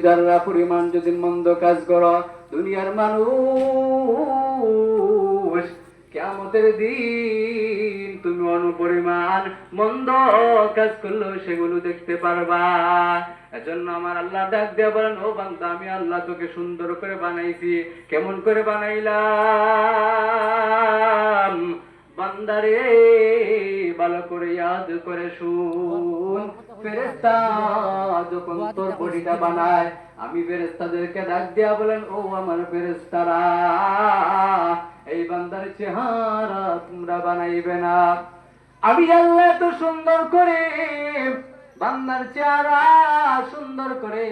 যারা পরিমাণ যদি মন্দ কাজ করো, দুনিয়ার মানুষ কিয়ামতের দিন তুমি অনুপরিমাণ মন্দ কাজ করলেও সেগুলো দেখতে পারবা। এজন্য আমার আল্লাহ ডাক দিয়ে বলেন, ও বান্দা, আমি আল্লাহ তোকে সুন্দর করে বানাইছি। কেমন করে বানাইলাম? বান্দারে ভালো করে ইয়াদ করে শুন। ফেরেশতা যখন তোর বডিটা বানায়, আমি ফেরেশতাদেরকে ডাক দিয়া বলেন, ও আমার ফেরেশতারা, এই বান্দার চেহারা তোমরা বানাইবে না। আমি আল্লাহ তো সুন্দর করে বান্দার চেহারা সুন্দর করে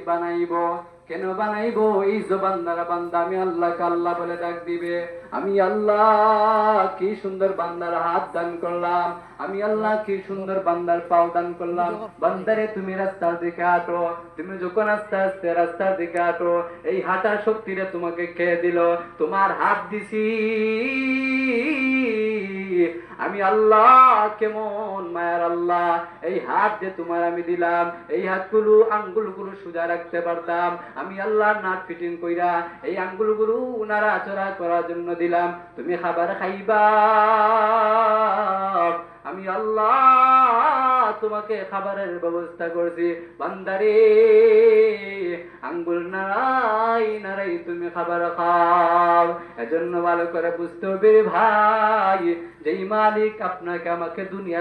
বানাইব। কেন বানাইব? এই যে বান্দারা বান্দা আমি আল্লাহকে আল্লাহ বলে ডাক দিবে। আমি আল্লাহ কি সুন্দর বান্দার হাত দান করলাম, আমি আল্লাহ কি সুন্দর বান্দার পাও দান করলাম। বান্দারে তুমি রাস্তার দিকে হাঁটো, তুমি যখন আস্তে আস্তে রাস্তার দিকে হাঁটো, এই হাঁটার শক্তিটা তোমাকে খেয়ে দিল। তোমার হাত দিছি আমি আল্লাহ, কেমন মায়ার আল্লাহ। এই হাত যে তোমার আমি দিলাম, এই হাতগুলো আঙ্গুলগুলো সোজা রাখতে পারতাম, আমি আল্লাহ নাট ফিটিং কইরা এই আঙ্গুলগুলো নাড়াচড়া করার জন্য দিলাম। তুমি খাবার খাইবা, আমি আল্লাহ তোমাকে খাবারের ব্যবস্থা করছি। বান্দারে আঙ্গুল নাড়াই নাড়াই তুমি খাবার খাও। এজন্য ভালো করে বুঝতে হবে ভাই, যেই মালিক আপনাকে আমাকে দুনিয়া